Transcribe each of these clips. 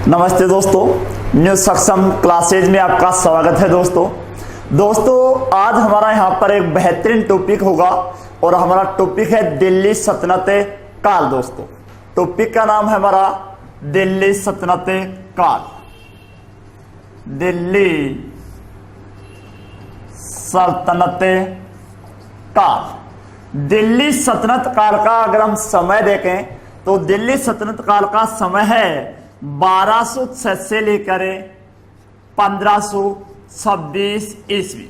नमस्ते दोस्तों, न्यू सक्षम क्लासेज में आपका स्वागत है। दोस्तों आज हमारा यहाँ पर एक बेहतरीन टॉपिक होगा और हमारा टॉपिक है दिल्ली सल्तनत काल। दोस्तों टॉपिक का नाम है हमारा दिल्ली सल्तनत काल। दिल्ली सल्तनत काल। दिल्ली सल्तनत काल का अगर हम समय देखें तो दिल्ली सल्तनत काल का समय है 1206 से लेकर 1526 ईस्वी।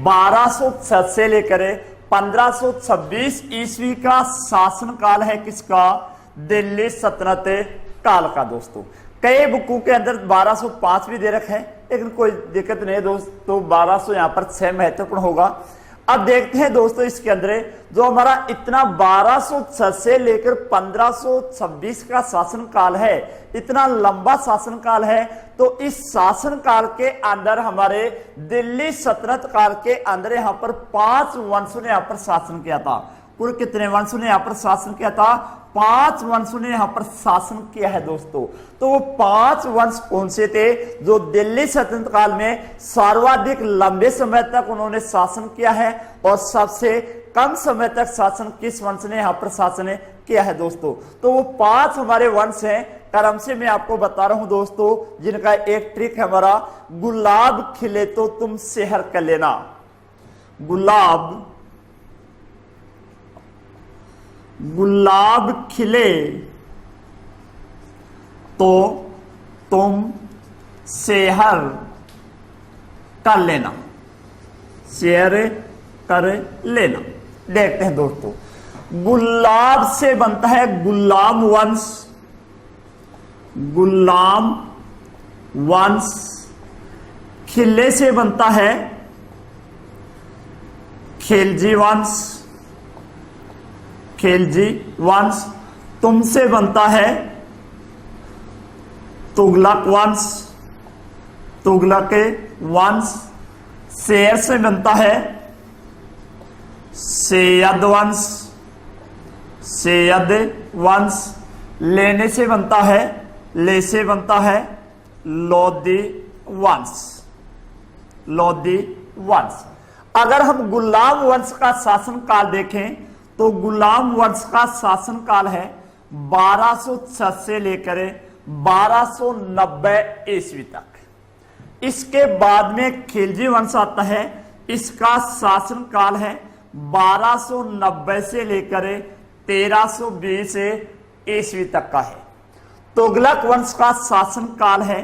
1206 से लेकर 1526 ईस्वी का शासन काल है किसका? दिल्ली सल्तनत काल का। दोस्तों कई बुकों के अंदर 1205 भी दे रखे हैं, लेकिन कोई दिक्कत नहीं है दोस्तों, 1200 यहाँ पर 6 महत्वपूर्ण होगा। अब देखते हैं दोस्तों इसके अंदर जो हमारा इतना 1206 से लेकर 1526 का शासन काल है, इतना लंबा शासन काल है। तो इस शासन काल के अंदर हमारे दिल्ली सल्तनत काल के अंदर यहाँ पर 5 वंशों ने यहाँ पर शासन किया था। कुल कितने वंशों ने यहाँ पर शासन किया था? 5 वंशों ने यहाँ पर शासन किया है दोस्तों। तो वो 5 वंश कौन से थे जो दिल्ली सल्तनत काल में सर्वाधिक लंबे समय तक उन्होंने शासन किया है, और सबसे कम समय तक शासन किस वंश ने यहाँ पर शासन किया है दोस्तों? तो वो 5 हमारे वंश हैं, क्रम से मैं आपको बता रहा हूं दोस्तों, जिनका एक ट्रिक है हमारा, गुलाब खिले तो तुम सेहर कर लेना। गुलाब खिले तो तुम सेहर कर लेना। शेयर कर लेना। देखते हैं दोस्तों, गुलाब से बनता है गुलाम वंश। गुलाम वंश। खिले से बनता है खिलजी वंश। खिलजी वंश। तुमसे बनता है तुगलक वंश। तुगलक वंश। शेर से बनता है सैयद वंश। सैयद वंश। लेने से बनता है ले से बनता है लोधी वंश। लोधी वंश। अगर हम गुलाम वंश का शासन काल देखें तो गुलाम वंश का शासन काल है 1206 से लेकर 1290 ईस्वी तक। इसके बाद में खिलजी वंश आता है, इसका शासन काल है 1290 से लेकर 1320 ईस्वी तक का है। तुगलक वंश का शासन काल है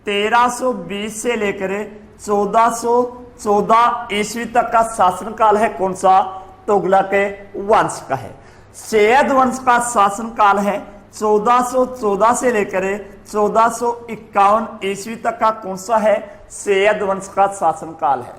1320 से लेकर 1414 ईस्वी तक का शासन काल है। कौन सा? तुगलक वंश का है। सैयद वंश का शासन काल है 1414 से लेकर 1451 ईस्वी तक का। कौन सा है? सैयद वंश का शासन काल है।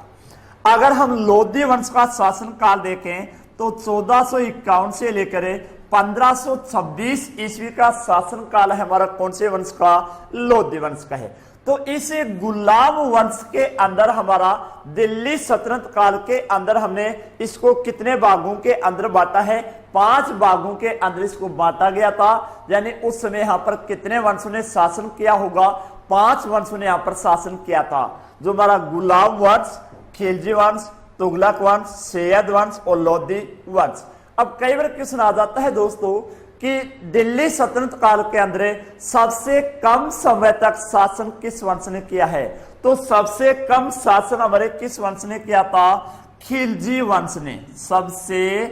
अगर हम लोधी वंश का शासन काल देखें तो 1451 से लेकर 1526 ईस्वी का शासन काल है हमारा। कौन से वंश का? लोधी वंश का है। तो इस गुलाम वंश के अंदर हमारा दिल्ली सल्तनत काल के अंदर हमने इसको कितने भागों के अंदर बांटा है? 5 भागों के अंदर इसको बांटा गया था। यानी उस समय यहाँ पर कितने वंशों ने शासन किया होगा? 5 वंशों ने यहाँ पर शासन किया था, जो हमारा गुलाम वंश, खिलजी वंश, तुगलक वंश, सैयद वंश और लोधी वंश। अब कई बार क्वेश्चन आ जाता है दोस्तों कि दिल्ली सल्तनत काल के अंदर सबसे कम समय तक शासन किस वंश ने किया है? तो सबसे कम शासन हमारे किस वंश ने किया था? खिलजी वंश ने। सबसे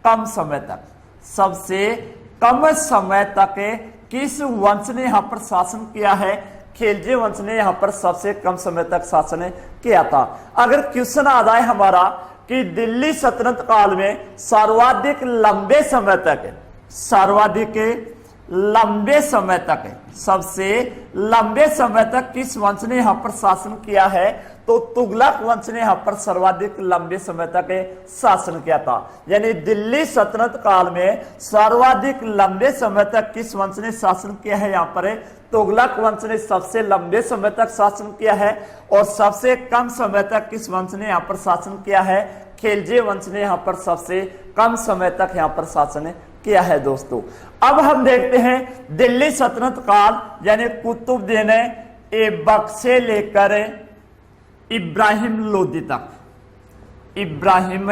कम समय तक किस वंश ने यहां पर शासन किया है? खिलजी वंश ने यहां पर सबसे कम समय तक शासन किया था। अगर क्वेश्चन आ जाए हमारा कि दिल्ली सल्तनत काल में सर्वाधिक लंबे समय तक सबसे लंबे समय तक किस वंश ने यहां पर शासन किया है? तो तुगलक वंश ने यहां पर सर्वाधिक लंबे समय तक शासन किया था। यानी दिल्ली सल्तनत काल में सर्वाधिक लंबे समय तक किस वंश ने शासन किया है? यहां पर तुगलक वंश ने सबसे लंबे समय तक शासन किया है। और सबसे कम समय तक किस वंश ने यहां पर शासन किया है? खिलजी वंश ने यहां पर सबसे कम समय तक यहां पर शासन किया है दोस्तों। अब हम देखते हैं दिल्ली सल्तनत काल यानी कुतुबुद्दीन ऐबक से लेकर इब्राहिम लोदी तक, इब्राहिम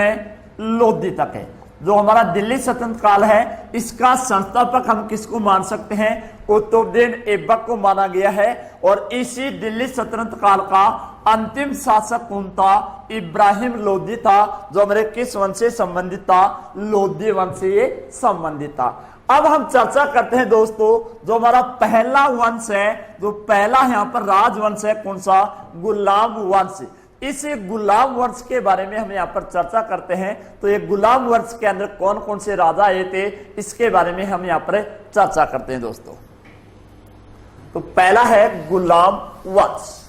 लोदी तक है जो हमारा दिल्ली सल्तनत काल है, इसका संस्थापक हम किसको मान सकते हैं? कुतुबुद्दीन ऐबक को माना गया है। और इसी दिल्ली सल्तनत काल का अंतिम शासक कौन था? इब्राहिम लोदी था, जो हमारे किस वंश से संबंधित था? लोदी वंश से संबंधित था। अब हम चर्चा करते हैं दोस्तों, जो हमारा पहला वंश है, जो पहला यहाँ पर राजवंश है, कौन सा? गुलाम वंश। इस गुलाम वंश के बारे में हम यहाँ पर चर्चा करते हैं। तो ये गुलाम वंश के अंदर कौन कौन से राजा आए थे, इसके बारे में हम यहाँ पर चर्चा करते हैं दोस्तों। तो पहला है गुलाम वंश।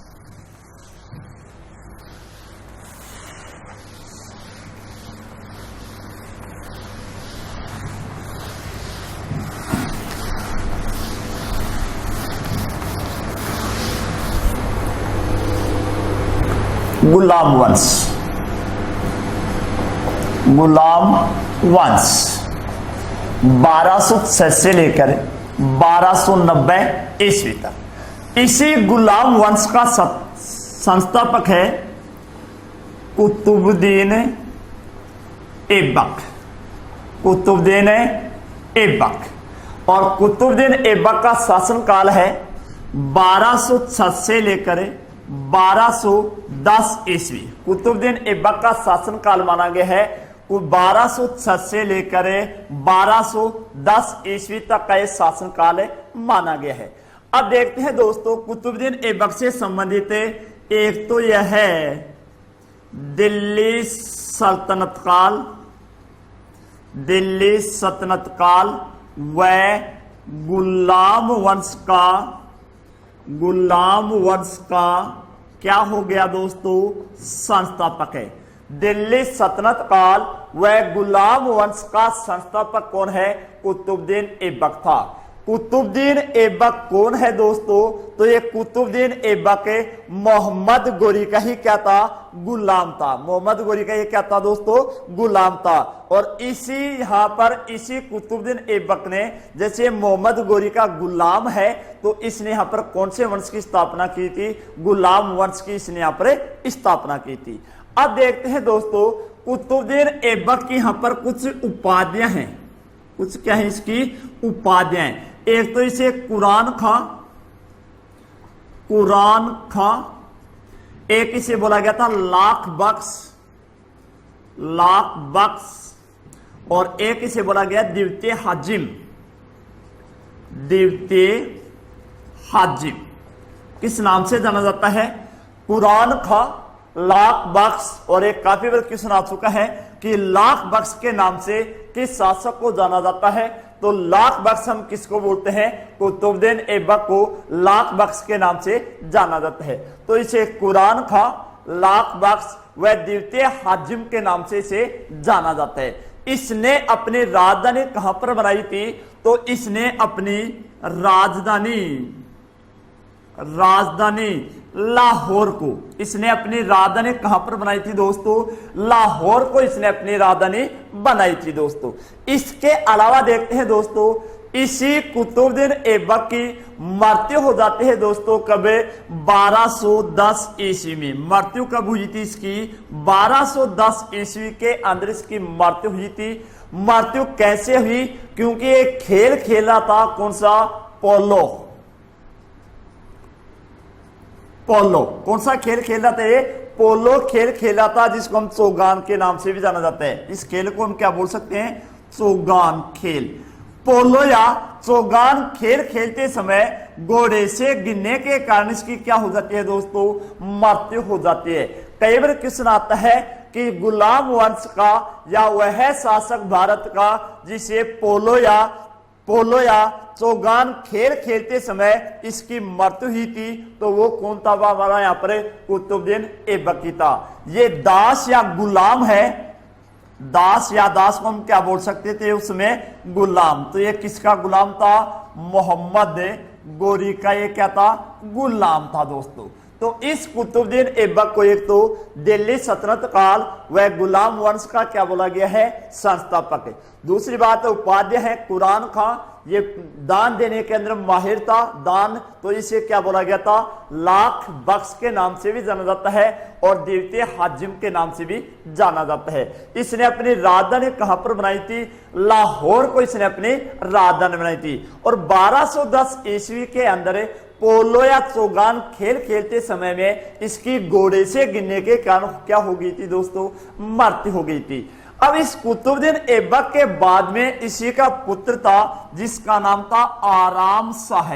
गुलाम वंश, गुलाम वंश 1206 से लेकर 1290 ईस्वी तक। इसी गुलाम वंश का संस्थापक है कुतुबुद्दीन ऐबक, कुतुबुद्दीन ऐबक। और कुतुबुद्दीन ऐबक का शासनकाल है 1206 से लेकर 1210 ईस्वी। कुतुबुद्दीन ऐबक का शासनकाल माना गया है 1206 से लेकर 1210 ईस्वी तक का यह शासनकाल माना gया है। अब देखते हैं दोस्तों कुतुबुद्दीन ऐबक से संबंधित एक तो यह है दिल्ली सल्तनत काल, दिल्ली सल्तनत काल व गुलाम वंश का, गुलाम वंश का क्या हो गया दोस्तों? संस्थापक है। दिल्ली सल्तनत काल व गुलाम वंश का संस्थापक कौन है? कुतुबुद्दीन ऐबक था। कुतुबुद्दीन ऐबक कौन है दोस्तों? तो ये कुतुबुद्दीन ऐबक मोहम्मद गोरी का ही क्या था? गुलाम था। मोहम्मद गोरी का ये क्या था दोस्तों? गुलाम था। और इसी यहां पर इसी कुतुबुद्दीन ऐबक ने, जैसे मोहम्मद गोरी का गुलाम है, तो इसने यहां पर कौन से वंश की स्थापना की थी? गुलाम वंश की इसने यहां पर स्थापना की थी। अब देखते हैं दोस्तों कुतुबुद्दीन ऐबक की यहां पर कुछ उपाधियां हैं, कुछ क्या है इसकी उपाधियां। एक तो इसे कुरान खां, कुरान खां। एक इसे बोला गया था लाख बख्श, लाख बख्श। और एक इसे बोला गया द्वितीय हाजिम, द्वितीय हाजिम। किस नाम से जाना जाता है? कुरान खां, लाख बख्श। और एक काफी बार क्वेश्चन आ चुका है कि लाख बख्श के नाम से किस शासक को जाना जाता है? तो लाख बख्श हम किसको बोलते हैं? कुतुबुद्दीन ऐबक को लाख बख्श के नाम से जाना जाता है। तो इसे कुरान खां, लाख बख्श व द्वितीय हाजिम के नाम से इसे जाना जाता है। इसने अपनी राजधानी कहां पर बनाई थी? तो इसने अपनी राजधानी, राजधानी लाहौर को, इसने अपनी राजधानी कहां पर बनाई थी दोस्तों? लाहौर को इसने अपनी राजधानी बनाई थी दोस्तों। इसके अलावा देखते हैं दोस्तों इसी कुतुबुद्दीन ऐबक की मृत्यु हो जाती है दोस्तों कब? 1210 ईस्वी में। मृत्यु कब हुई थी इसकी? 1210 ईस्वी के अंदर इसकी मृत्यु हुई थी। मृत्यु कैसे हुई? क्योंकि एक खेल खेला था, कौन सा? पोलो। पोलो कौन सा खेल खेला था? ये पोलो खेल खेला था, जिसको हम चौगान के नाम से भी जाना जाता है। इस खेल को हम क्या बोल सकते हैं? चौगान खेल। पोलो या चौगान खेल खेलते समय घोड़े से गिरने के कारण इसकी क्या हो जाती है दोस्तों? मृत्यु हो जाती है। कई बार क्वेश्चन आता है कि गुलाम वंश का या वह शासक भारत का जिसे पोलो या चौगान खेल खेलते समय इसकी मृत्यु हुई थी, तो वो कौन था? हमारा यहाँ पर कुतुबुद्दीन ऐबक की था। ये दास या गुलाम है, दास या दास को हम क्या बोल सकते थे उसमें? गुलाम। तो ये किसका गुलाम था? मोहम्मद गोरी का ये क्या था? गुलाम था दोस्तों। तो इस कुतुबुद्दीन ऐबक को एक तो दिल्ली सल्तनत काल व गुलाम वंश का क्या बोला गया है, संस्थापक है। दूसरी बात उपाध्याय है कुरान खां, ये दान देने के अंदर माहिर था, दान तो इसे क्या बोला गया था, लाख बख्श के नाम से भी जाना जाता है और द्वितीय हाजिम के नाम से भी जाना जाता है। इसने अपनी राजधानी कहां पर बनाई थी, लाहौर को इसने अपनी राजधानी बनाई थी। और 1210 ईस्वी के अंदर पोलो या चौगान खेल खेलते समय में इसकी घोड़े से गिरने के कारण क्या हो गई थी दोस्तों, मृत्यु हो गई थी। अब इस कुतुबुद्दीन ऐबक के बाद में इसी का पुत्र था जिसका नाम था आराम शाह।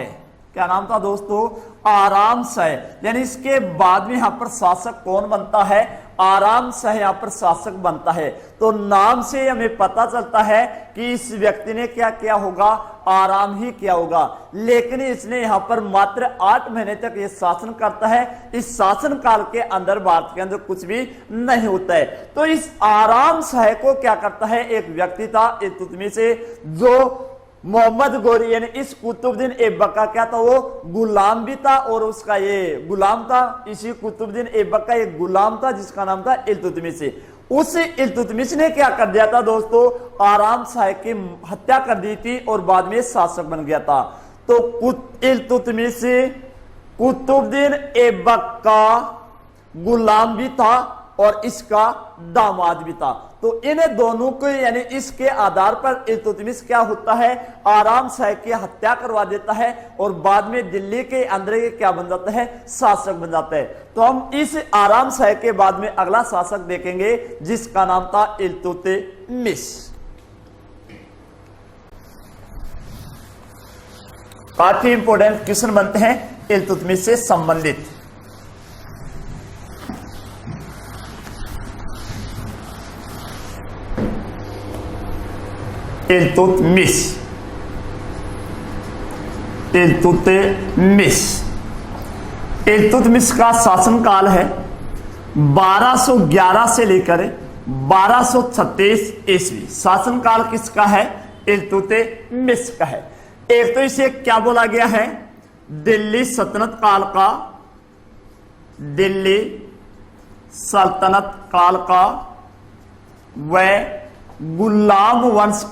क्या नाम था दोस्तों, आराम शाह। यानी इसके बाद में यहां पर शासक कौन बनता है, आराम शाह यहां पर शासक बनता है। तो नाम से हमें पता चलता है कि इस व्यक्ति ने क्या किया होगा, आराम ही किया होगा। लेकिन इसने यहां पर मात्र 8 महीने तक ये शासन करता है। इस शासन काल के अंदर भारत के अंदर कुछ भी नहीं होता है। तो इस आराम शाह को क्या करता है, एक व्यक्ति था इल्तुतमिश से जो मोहम्मद गोरी यानी इस कुतुबुद्दीन ऐबक का क्या था, वो गुलाम भी था और उसका ये गुलाम था, इसी कुतुबुद्दीन ऐबक का एक गुलाम था जिसका नाम था इल्तुतमिश। उस इल्तुतमिश ने क्या कर दिया था दोस्तों, आराम शाह की हत्या कर दी थी और बाद में शासक बन गया था। तो इल्तुतमिश कुतुबुद्दीन ऐबक का गुलाम भी था और इसका दामाद भी था। तो इन दोनों को यानी इसके आधार पर इल्तुतमिश क्या होता है, आराम शाह की हत्या करवा देता है और बाद में दिल्ली के अंदर क्या बन जाता है, शासक बन जाता है। तो हम इस आराम शाह के बाद में अगला शासक देखेंगे जिसका नाम था इल्तुतमिश। काफी इंपोर्टेंट क्वेश्चन बनते हैं इल्तुतमिश से संबंधित। इल्तुतमिश का शासनकाल है 1211 से लेकर 1236 ईस्वी। शासनकाल किसका है, इल्तुतमिश का है। एक तो इसे क्या बोला गया है, दिल्ली सल्तनत काल का, दिल्ली सल्तनत काल का व गुलाम वंश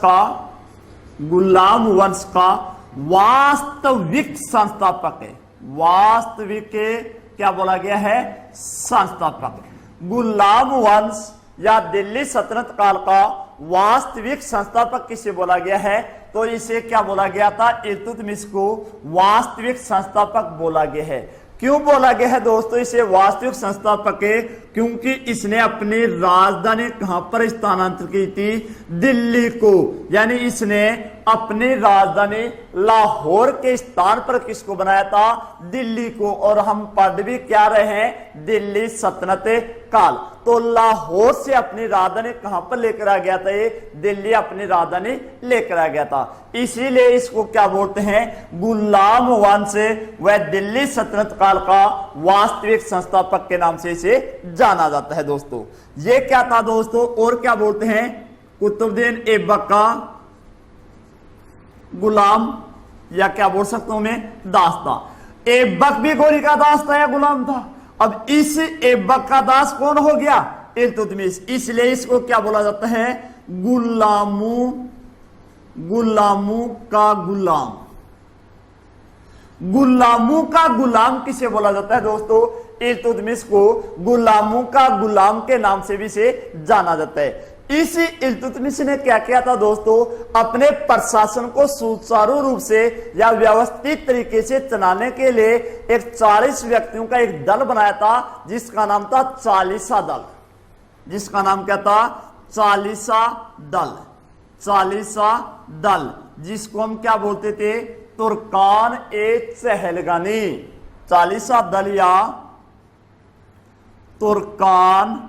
का वास्तविक संस्थापक है। वास्तविक क्या बोला गया है, संस्थापक। गुलाम वंश या दिल्ली सल्तनत काल का वास्तविक संस्थापक किसे बोला गया है, तो इसे क्या बोला गया था, इल्तुतमिश को वास्तविक संस्थापक बोला गया है। क्यों बोला गया है दोस्तों इसे वास्तविक संस्थापक है, क्योंकि इसने अपनी राजधानी कहां पर स्थानांतरित की थी, दिल्ली को। यानी इसने अपनी राजधानी लाहौर के स्थान पर किसको बनाया था, दिल्ली को। और हम पढ़ भी क्या रहे हैं, दिल्ली सल्तनत काल। तो लाहौर से अपनी राजधानी कहां पर लेकर आ गया था, ये दिल्ली अपनी राजधानी लेकर आ गया था। इसीलिए इसको क्या बोलते हैं, गुलाम वंश व दिल्ली सल्तनत काल का वास्तविक संस्थापक के नाम से इसे जाना जाता है दोस्तों। ये क्या था दोस्तों, और क्या बोलते हैं, कुतुबुद्दीन ऐबक का गुलाम, या क्या बोल सकता हूं मैं, दास था। ऐबक भी गोरी का दास था या गुलाम था। अब इस ऐबक का दास कौन हो गया, इल्तुतमिश। इसलिए इसको क्या बोला जाता है, गुलामों का गुलाम। गुलामों का गुलाम किसे बोला जाता है दोस्तों, इल्तुतमिश को गुलामों का गुलाम के नाम से भी से जाना जाता है। इस इल्तुतमिश ने क्या किया था दोस्तों, अपने प्रशासन को सुचारू रूप से या व्यवस्थित तरीके से चलाने के लिए एक 40 व्यक्तियों का एक दल बनाया था जिसका नाम था चालीसा दल। जिसका नाम क्या था, चालीसा दल। चालीसा दल जिसको हम क्या बोलते थे, तुर्कान ए चहलगानी। चालीसा दल या तुर्कान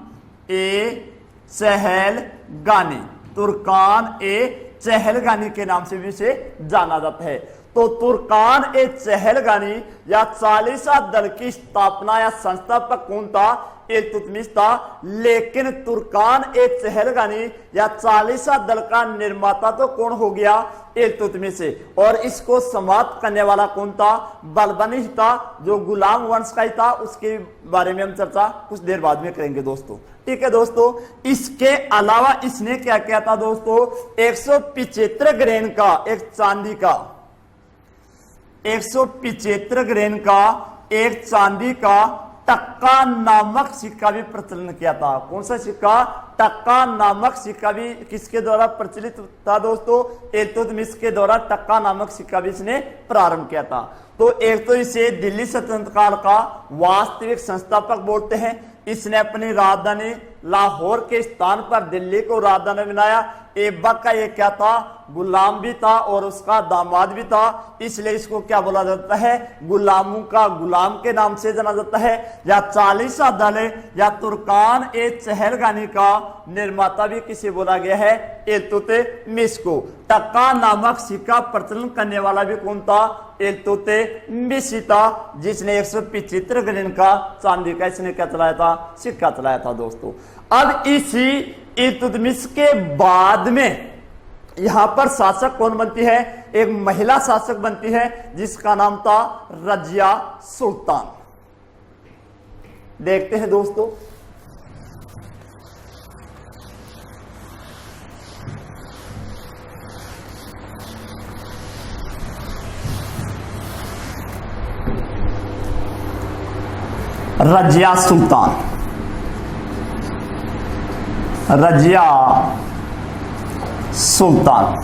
ए चहलगानी, तुर्कान ए चहलगानी के नाम से भी इसे जाना जाता है। तो तुर्कान ए चहलगानी या चालीसा दल की स्थापना या संस्थापक कौन था? इल्तुतमिश था। लेकिन तुर्कान ए चहलगानी या चालीसा दल का निर्माता तो कौन हो गया? इल्तुतमिश से। और इसको समाप्त करने वाला कौन था? बलबनी था, जो गुलाम वंश का ही था। उसके बारे में हम चर्चा कुछ देर बाद में करेंगे दोस्तों। ठीक है दोस्तों, इसके अलावा इसने क्या किया था दोस्तों? 175 ग्रेन का एक चांदी का 175 ग्रेन का एक चांदी का टक्का नामक सिक्का भी प्रचलन किया था। कौन सा सिक्का? टक्का नामक सिक्का भी किसके द्वारा प्रचलित था दोस्तों? इल्तुतमिश के द्वारा टक्का नामक सिक्का भी इसने प्रारंभ किया था। तो एक तो इसे दिल्ली सल्तनत काल का वास्तविक संस्थापक बोलते हैं। इसने अपनी राजधानी लाहौर के स्थान पर दिल्ली को राजधानी बनाया। ऐबक का ये क्या था? गुलाम भी था और उसका दामाद भी था, इसलिए इसको क्या बोला जाता है? गुलामों का गुलाम के नाम से जाना जाता है। या चालीसा दल या तुर्कान ए चहलगानी का निर्माता भी किसे बोला गया है? इल्तुतमिश को। टक्का नामक सिक्का प्रचलन करने वाला भी कौन था? इल्तुतमिश था, जिसने 175 ग्रेन का चांदी का इसने क्या चलाया था? सिक्का चलाया था दोस्तों। अब इसी इल्तुतमिश के बाद में यहां पर शासक कौन बनती है? एक महिला शासक बनती है, जिसका नाम था रजिया सुल्तान। देखते हैं दोस्तों, रजिया सुल्तान। रजिया सुल्तान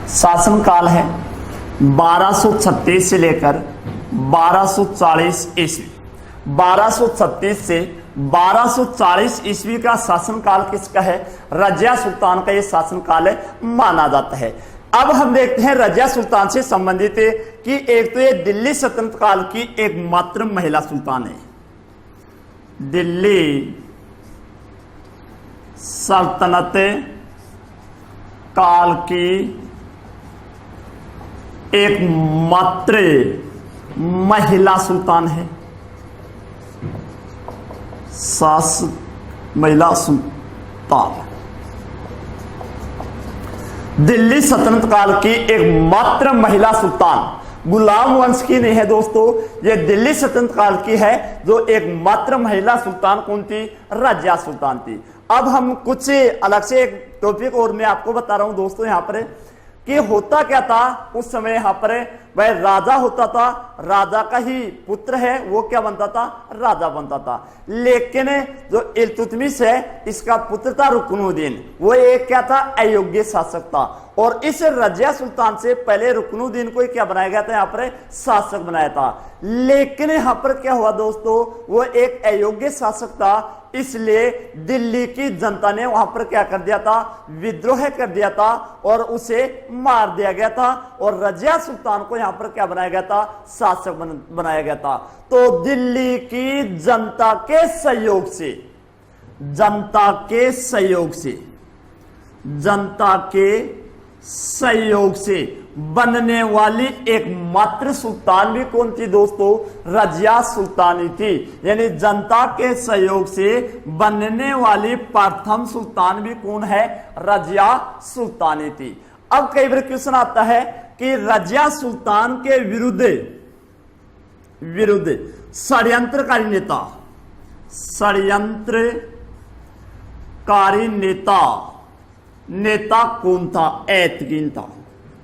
शासनकाल है 1236 से लेकर 1240 ईस्वी। 1236 से 1240 ईस्वी का शासनकाल किसका है? रजिया सुल्तान का यह शासनकाल है माना जाता है। अब हम देखते हैं रजिया सुल्तान से संबंधित कि एक तो ये दिल्ली सल्तनत काल की एकमात्र महिला सुल्तान है। दिल्ली सल्तनत काल की एकमात्र महिला सुल्तान है। महिला सुल्तान दिल्ली सल्तनत काल की एकमात्र महिला सुल्तान, गुलाम वंश की नहीं है दोस्तों, ये दिल्ली सल्तनत काल की है। जो एकमात्र महिला सुल्तान कौन थी? रजिया सुल्तान थी। अब हम कुछ अलग से एक टॉपिक और मैं आपको बता रहा हूं दोस्तों यहां पर कि होता क्या था उस समय। यहां पर वह राजा होता था, राजा का ही पुत्र है वो क्या बनता था? राजा बनता था। लेकिन जो इल्तुतमिश है इसका पुत्र था रुकनुद्दीन, वो एक क्या था? अयोग्य शासक था। और इस रजिया सुल्तान से पहले रुकनुद्दीन को क्या बनाया गया था? यहाँ पर शासक बनाया था। लेकिन यहाँ पर क्या हुआ दोस्तों? वो एक अयोग्य शासक था, इसलिए दिल्ली की जनता ने वहां पर क्या कर दिया था? विद्रोह कर दिया था और उसे मार दिया गया था। और रजिया सुल्तान को यहां पर क्या बनाया गया था? शासक बनाया गया था। तो दिल्ली की जनता के सहयोग से जनता के सहयोग से बनने वाली एकमात्र सुल्तान भी कौन थी दोस्तों? रजिया सुल्तानी थी। यानी जनता के सहयोग से बनने वाली प्रथम सुल्तान भी कौन है? रजिया सुल्तानी थी। अब कई बार क्वेश्चन आता है कि रजिया सुल्तान के विरुद्ध षड्यंत्रकारी नेता कौन था? ऐतगिन था।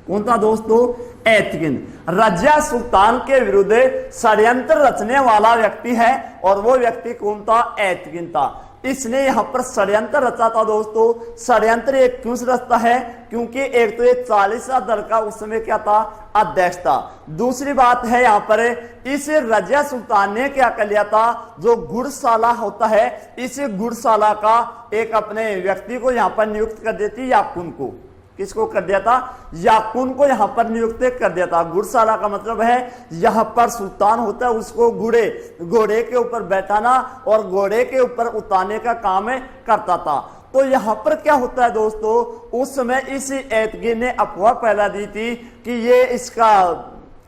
कौन था दोस्तों? ऐतगिन। रजिया सुल्तान के विरुद्ध षड्यंत्र रचने वाला व्यक्ति है और वो व्यक्ति कौन था? ऐतगिन था। इसने यहां पर षड्यंत्र रचा था दोस्तों। षड्यंत्र एक क्यों रचता है? क्योंकि एक तो ये 40 दल का उस समय क्या था? अध्यक्ष था। दूसरी बात है यहाँ पर इस रजिया सुल्तान ने क्या कर लिया था? जो गुड़शाला होता है, इस गुड़शाला का एक अपने व्यक्ति को यहाँ पर नियुक्त कर देती, याकुन को। किसको कर दिया था? याकुन को यहाँ पर नियुक्त कर दिया था। गुड़शाला का मतलब है यहाँ पर सुल्तान होता है, उसको घोड़े के ऊपर बैठाना और घोड़े के ऊपर उतारने का काम करता था। तो यहाँ पर क्या होता है दोस्तों? उस समय इस ऐतगिन ने अफवाह फैला दी थी कि ये इसका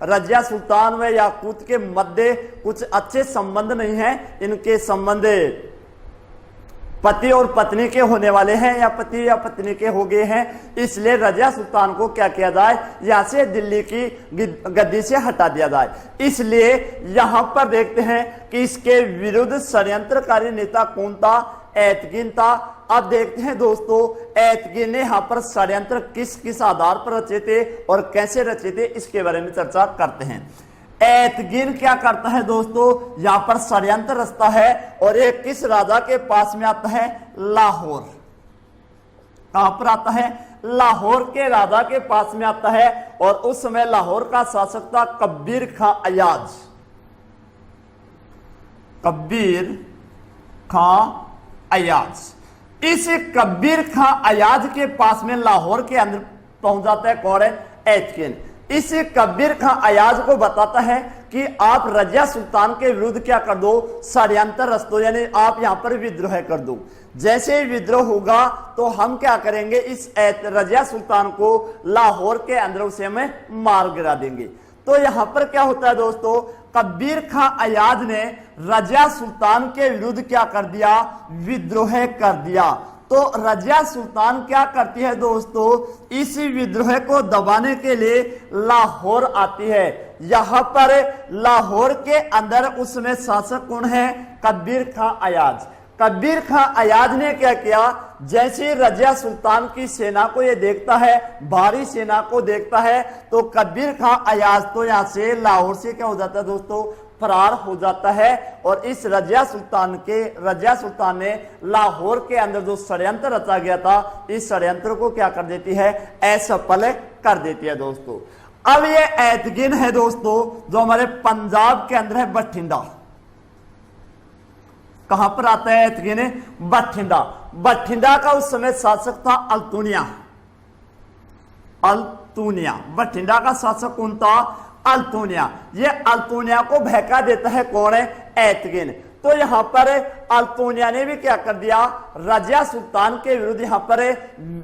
रजिया सुल्तान व याकूत के मध्य कुछ अच्छे संबंध नहीं है, इनके संबंध पति और पत्नी के होने वाले हैं या पति या पत्नी के हो गए हैं, इसलिए रजिया सुल्तान को क्या किया जाए, यहां से दिल्ली की गद्दी से हटा दिया जाए। इसलिए यहां पर देखते हैं कि इसके विरुद्ध षड्यंत्रकारी नेता कौन था, ऐतगिन था। अब देखते हैं दोस्तों, ऐतगिन ने यहां पर षड्यंत्र किस किस आधार पर रचे थे और कैसे रचे थे, इसके बारे में चर्चा करते हैं। ऐतगिन क्या करता है दोस्तों, यहां पर षड्यंत्र रचता है और एक किस राजा के पास में आता है, लाहौर। कहां पर आता है, लाहौर के राजा के पास में आता है और उस समय लाहौर का शासक था कब्बीर खां अयाज। कब्बीर खां अयाज। इस कब्बीर खां अयाज के पास में लाहौर के अंदर पहुंच जाता है कौन है, ऐतगिन। इस कब्बीर खां अयाज को बताता है कि आप रजिया सुल्तान के विरुद्ध क्या कर दो, षड्यंत्र रच दो, यानी आप यहां पर विद्रोह कर दो। जैसे ही विद्रोह होगा तो हम क्या करेंगे, इस रजिया सुल्तान को लाहौर के अंदर उसे हमें मार गिरा देंगे। तो यहां पर क्या होता है दोस्तों, कब्बीर खां अयाज ने रजिया सुल्तान के विरुद्ध क्या कर दिया, विद्रोह कर दिया। तो रजिया सुल्तान क्या करती है दोस्तों, इस विद्रोह को दबाने के लिए लाहौर आती है। यहां पर लाहौर के अंदर उसमें शासक कौन है, कब्बीर खां अयाज। कब्बीर खां अयाज ने क्या किया, जैसे रजिया सुल्तान की सेना को ये देखता है, भारी सेना को देखता है, तो कब्बीर खां अयाज तो यहां से लाहौर से क्या हो जाता है दोस्तों, फरार हो जाता है। और इस रजिया सुल्तान ने लाहौर के अंदर जो षड्यंत्र रचा गया था, इस षड्यंत्र को क्या कर देती है, असफल कर देती है दोस्तों। अब ये ऐतगिन है दोस्तों, जो हमारे पंजाब के अंदर है, बठिंडा। कहां पर आता है ऐतगिन, बठिंडा। बठिंडा का उस समय शासक था अल्तुनिया। बठिंडा का शासक कौन था, अल्तुनिया। ये अल्तुनिया को बहका देता है कौन है, ऐतगिन। तो यहां पर अल्तुनिया ने भी क्या कर दिया, रजिया सुल्तान के विरुद्ध यहां पर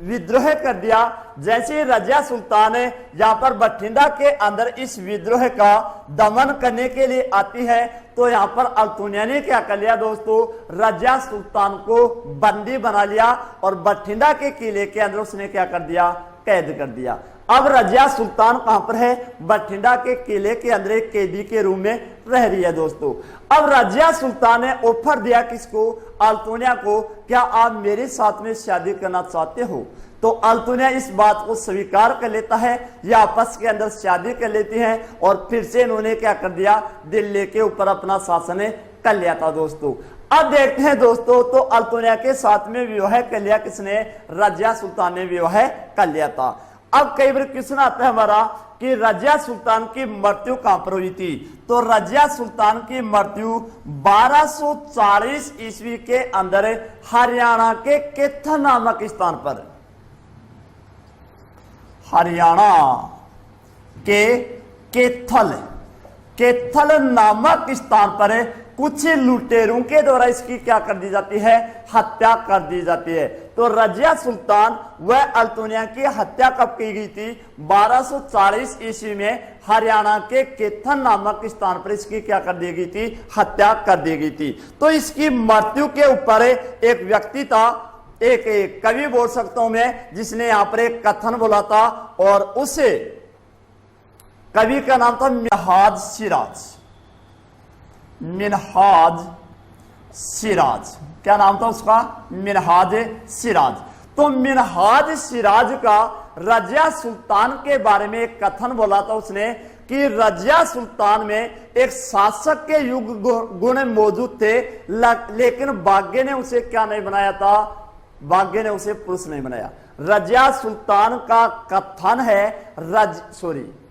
विद्रोह कर दिया। जैसे रजिया सुल्तान यहां पर बठिंडा के अंदर इस विद्रोह का दमन करने के लिए आती है, तो यहां पर अल्तुनिया ने क्या कर लिया दोस्तों, रजिया सुल्तान को बंदी बना लिया और बठिंडा के किले के अंदर उसने क्या कर दिया, कैद कर दिया। अब रजिया सुल्तान कहां पर है, बठिंडा के किले के अंदर एक कैदी के रूप में रह रही है दोस्तों। अब रजिया सुल्तान ने ऑफर दिया किसको, अल्तुनिया को, क्या आप मेरे साथ में शादी करना चाहते हो। तो अल्तुनिया इस बात को स्वीकार कर लेता है, यह आपस के अंदर शादी कर लेती हैं और फिर से इन्होंने क्या कर दिया, दिल्ली के ऊपर अपना शासन कर लिया था दोस्तों। अब देखते हैं दोस्तों, तो अल्तुनिया के साथ में विवाह कर लिया किसने, रजिया सुल्तान ने विवाह कर लिया था। अब कई बार क्वेश्चन आता है हमारा कि रजिया सुल्तान की मृत्यु कहां पर हुई थी। तो रजिया सुल्तान की मृत्यु 1240 ईस्वी के अंदर हरियाणा के केथल नामक स्थान पर, हरियाणा के केथल नामक स्थान पर कुछ लुटेरों के द्वारा इसकी क्या कर दी जाती है, हत्या कर दी जाती है। तो रजिया सुल्तान व अल्तुनिया की हत्या कब की गई थी, 1240 ईस्वी में हरियाणा के केथल नामक स्थान पर इसकी क्या कर दी गई थी, हत्या कर दी गई थी। तो इसकी मृत्यु के ऊपर एक व्यक्ति था, एक कवि बोल सकता हूं मैं, जिसने यहां पर एक कथन बोला था और उसे कवि का नाम था मिन्हाज सिराज। क्या नाम था उसका, मिन्हाज सिराज। तो मिन्हाज सिराज का रजिया सुल्तान के बारे में एक कथन बोला था उसने कि रजिया सुल्तान में एक शासक के युग गुण मौजूद थे, लेकिन भाग्य ने उसे क्या नहीं बनाया था, भाग्य ने उसे पुरुष नहीं बनाया। रजिया सुल्तान का कथन है,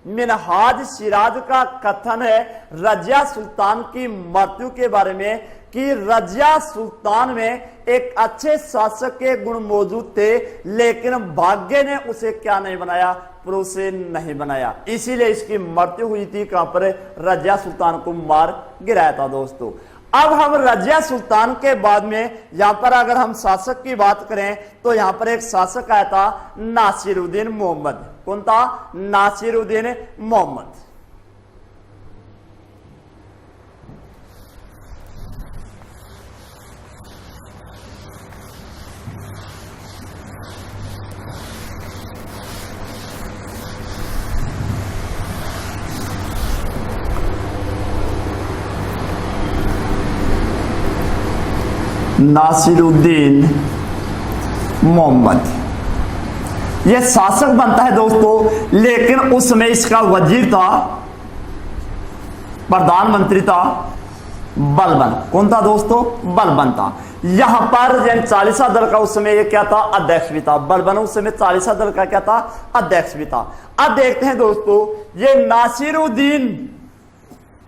मिन्हाज सिराज का कथन है रजिया सुल्तान की मृत्यु के बारे में कि रजिया सुल्तान में एक अच्छे शासक के गुण मौजूद थे, लेकिन भाग्य ने उसे क्या नहीं बनाया, पुरुष नहीं बनाया। इसीलिए इसकी मृत्यु हुई थी कहां पर, रजिया सुल्तान को मार गिराया था दोस्तों। अब हम रजिया सुल्तान के बाद में यहां पर अगर हम शासक की बात करें तो यहां पर एक शासक आया था नासिरुद्दीन मोहम्मद। कौन था, नासिरुद्दीन मोहम्मद। नासिरुद्दीन मोहम्मद। यह शासक बनता है दोस्तों, लेकिन उस समय इसका वजीर था, प्रधानमंत्री था बलबन। कौन था दोस्तों? बलबन था। यहां पर चालीसा दल का उस समय ये क्या था? अध्यक्ष भी था। बलबन उस समय चालीसा दल का क्या था? अध्यक्ष भी था। अब देखते हैं दोस्तों, ये नासिरुद्दीन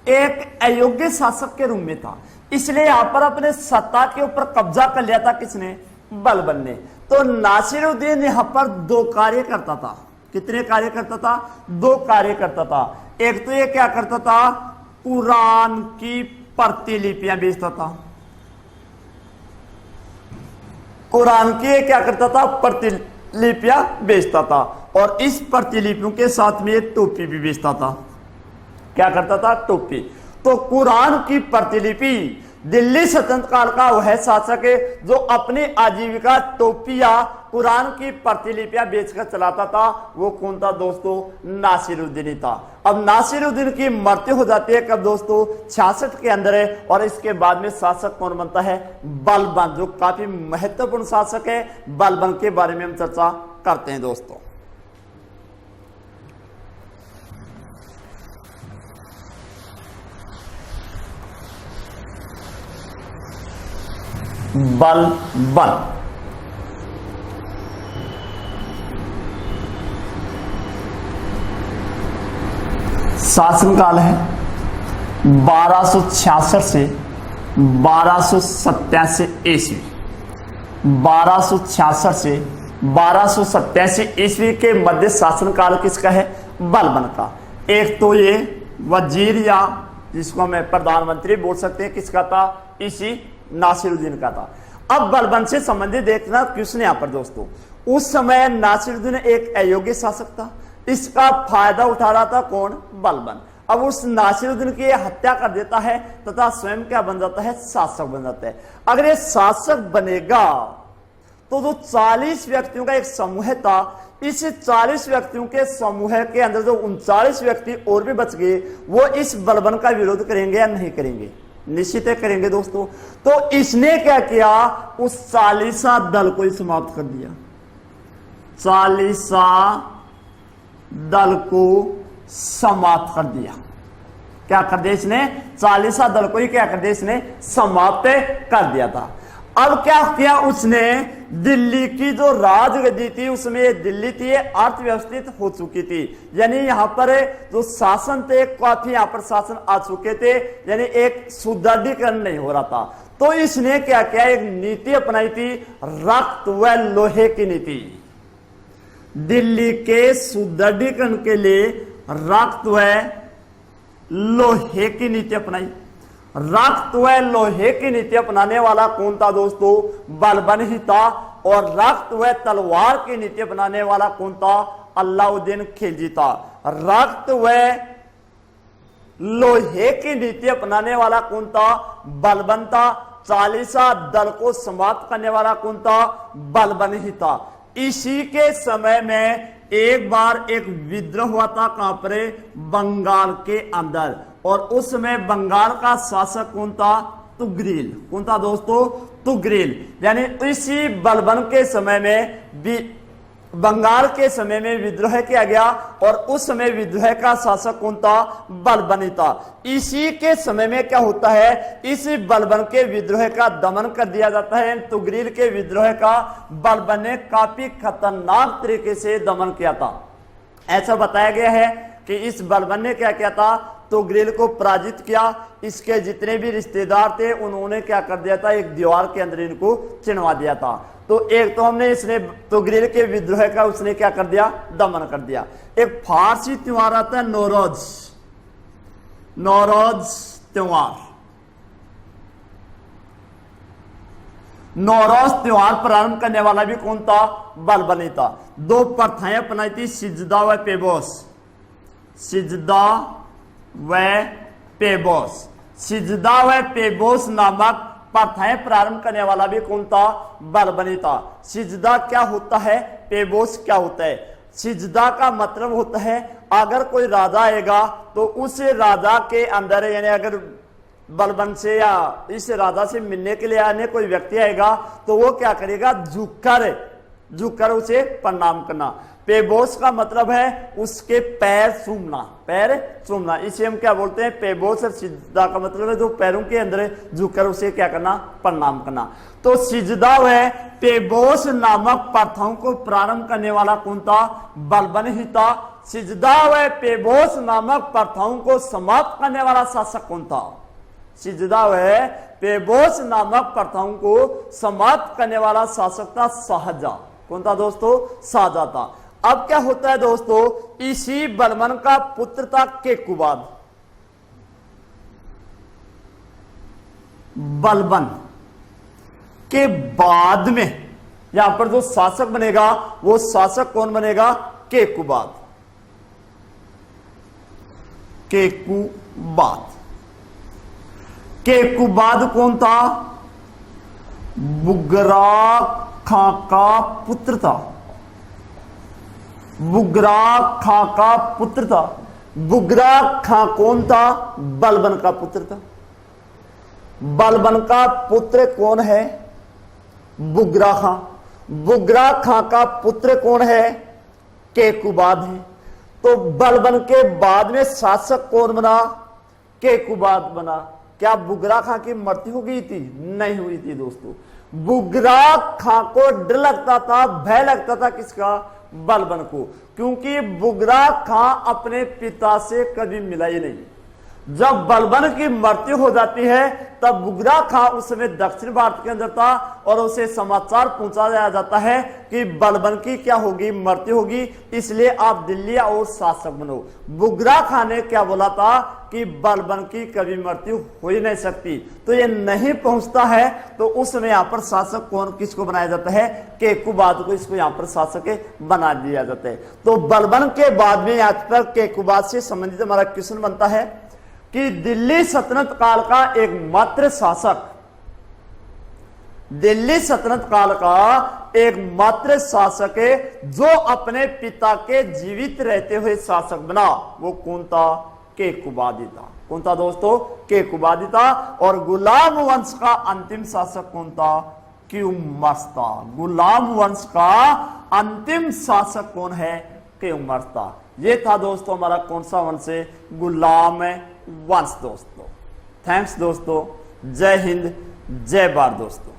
एक अयोग्य शासक के रूप में था, इसलिए यहां पर अपने सत्ता के ऊपर कब्जा कर लिया था। किसने? बलबन ने। तो नासिरुद्दीन यहां पर दो कार्य करता था। कितने कार्य करता था? दो कार्य करता था। एक तो ये क्या करता था? कुरान की प्रतिलिपियां बेचता था। कुरान की क्या करता था? प्रतिलिपियां बेचता था। और इस प्रतिलिपियों के साथ में एक टोपी भी बेचता था। क्या करता था? टोपी। तो कुरान की प्रतिलिपि दिल्ली सल्तनत काल का वह शासक है जो अपनी आजीविका टोपी या कुरान की प्रतिलिपियां बेचकर चलाता था। वो कौन था दोस्तों? नासिरुद्दीन था। अब नासिरुद्दीन की मृत्यु हो जाती है कब दोस्तों? 66 के अंदर है। और इसके बाद में शासक कौन बनता है? बलबन, जो काफी महत्वपूर्ण शासक है। बलबन के बारे में हम चर्चा करते हैं दोस्तों। बलबन शासनकाल है 1266 से 1287 ईस्वी। 1266 से 1287 ईस्वी के मध्य शासनकाल किसका है? बलबन का। एक तो ये वजीर या जिसको हमें प्रधानमंत्री बोल सकते हैं, किसका था? इसी नासिरुद्दीन का था। अब बलबन से संबंधित देखना किसने यहां पर दोस्तों, उस समय नासिरुद्दीन एक अयोग्य शासक था। इसका फायदा उठा रहा था कौन? बलबन। अब उस नासिरुद्दीन की हत्या कर देता है तथा स्वयं क्या बन जाता है? शासक बन जाता है। अगर ये शासक बनेगा तो जो 40 व्यक्तियों का एक समूह था, इस 40 व्यक्तियों के समूह के अंदर जो 39 व्यक्ति और भी बच गए, वो इस बलबन का विरोध करेंगे या नहीं करेंगे? निश्चित है करेंगे दोस्तों। तो इसने क्या किया? उस चालीसा दल को ही समाप्त कर दिया। चालीसा दल को समाप्त कर दिया। क्या कर दिया इसने? चालीसा दल को ही क्या कर दिया इसने? समाप्त कर दिया था। अब क्या किया उसने? दिल्ली की जो राजगद्दी थी, उसमें दिल्ली थी ये अर्थव्यवस्थित हो चुकी थी। यानी यहाँ पर जो शासन थे काफी यहाँ पर शासन आ चुके थे, यानी एक सुदृढ़ीकरण नहीं हो रहा था। तो इसने क्या किया? एक नीति अपनाई थी, रक्त व लोहे की नीति। दिल्ली के सुदृढ़ीकरण के लिए रक्त व लोहे की नीति अपनाई। रक्त व लोहे की नीति अपनाने वाला कौन था दोस्तों? बलबन ही था। और रक्त व तलवार की नीति अपनाने वाला कौन था? अलाउद्दीन खिलजी था। रक्त व लोहे की नीति अपनाने वाला कौन था? बलबन था। चालीसा दल को समाप्त करने वाला कौन था? बलबन ही था। इसी के समय में एक बार एक विद्रोह हुआ था। कहां पर? बंगाल के अंदर। और उस समय बंगाल का शासक कौन था? तुगरील। कौन था दोस्तों? तुगरील। यानी इसी बलबन के समय में बंगाल के समय में विद्रोह किया गया। और उस समय विद्रोह का शासक कौन था? बलबन था। इसी के समय में क्या होता है? इसी बलबन के विद्रोह का दमन कर दिया जाता है। तुगरील के विद्रोह का बलबन ने काफी खतरनाक तरीके से दमन किया था। ऐसा बताया गया है कि इस बलबन ने क्या किया था? तुगरील को पराजित किया। इसके जितने भी रिश्तेदार थे उन्होंने क्या कर दिया था? एक दीवार के अंदर इनको चिनवा दिया था। तो एक तो हमने इसने तुगरील के विद्रोह का उसने क्या कर दिया? दमन कर दिया। एक फारसी त्योहार आता है नौरोज। नौरोज त्योहार। नौरोज त्योहार प्रारंभ करने वाला भी कौन था? बलबन ही था। दो प्रथाएं अपनाई थी, सिजदा व पेबोस। सिजदा व पेबोस। सिजदा व पेबोस नामक प्रथाएं प्रारंभ करने वाला भी कौन था? बलबन था। सिजदा क्या होता है? पेबोस क्या होता है? सिजदा का मतलब होता है अगर कोई राजा आएगा तो उस राजा के अंदर, यानी अगर बलबन से या इस राजा से मिलने के लिए आने कोई व्यक्ति आएगा तो वो क्या करेगा, झुककर उसे प्रणाम करना। पेबोस का मतलब है उसके पैर चूमना, इसे हम क्या बोलते हैं, पेबोस। और सिजदा का मतलब है जो पैरों के अंदर झुककर उसे क्या करना, प्रणाम करना। तो सिजदा व पेबोस नामक प्रथाओं को प्रारंभ करने वाला कौन था, बलबन ही था। सिजदा व पेबोस नामक प्रथाओं को समाप्त करने वाला शासक कौन था, सिजदा व पेबोस नामक प्रथाओं को समाप्त करने वाला शासक था शाहजहां। कौन था दोस्तों, शाहजहां था। अब क्या होता है दोस्तों, इसी बलबन का पुत्र था केकुबाद। बलबन के बाद में यहां पर जो शासक बनेगा वो शासक कौन बनेगा, केकुबाद। केकुबाद कौन था, बुगरा खां का पुत्र था। बुगरा खां का पुत्र था। बुगरा खां कौन था, बलबन का पुत्र था। बलबन का पुत्र कौन है, बुगरा खां। बुगरा खां का पुत्र कौन है, केकुबाद है। तो बलबन के बाद में शासक कौन बना, केकुबाद बना। क्या बुगरा खां की मृत्यु हो गई थी, नहीं हुई थी दोस्तों। बुगरा खां को डर लगता था, भय लगता था किसका, बलबन को, क्योंकि बुगरा खां अपने पिता से कभी मिला ही नहीं। जब बलबन की मृत्यु हो जाती है तब बुगरा खां उस समय दक्षिण भारत के अंदर था और उसे समाचार पहुंचाया जाता है कि बलबन की क्या होगी, मृत्यु होगी, इसलिए आप दिल्ली और शासक बनो। बुगरा खां ने क्या बोला था कि बलबन की कभी मृत्यु हो ही नहीं सकती। तो ये नहीं पहुंचता है तो उस समय यहां पर शासक कौन किसको बनाया जाता है, केकुबाद को इसको यहां पर शासक बना दिया जाता है। तो बलबन के बाद में यहां पर केकुबाद से संबंधित हमारा क्वेश्चन बनता है कि दिल्ली सल्तनत काल का एकमात्र शासक, दिल्ली सल्तनत काल का एकमात्र शासक है जो अपने पिता के जीवित रहते हुए शासक बना, वो कौन था, केकुबादी था। कौन था दोस्तों, केकुबादी था। और गुलाम वंश का अंतिम शासक कौन था, क्यूमर्स था। गुलाम वंश का अंतिम शासक कौन है, क्यूमर्स था। ये था दोस्तों हमारा कौन सा वंश है, गुलाम वंश दोस्तों। थैंक्स दोस्तों, जय हिंद, जय भारत दोस्तों।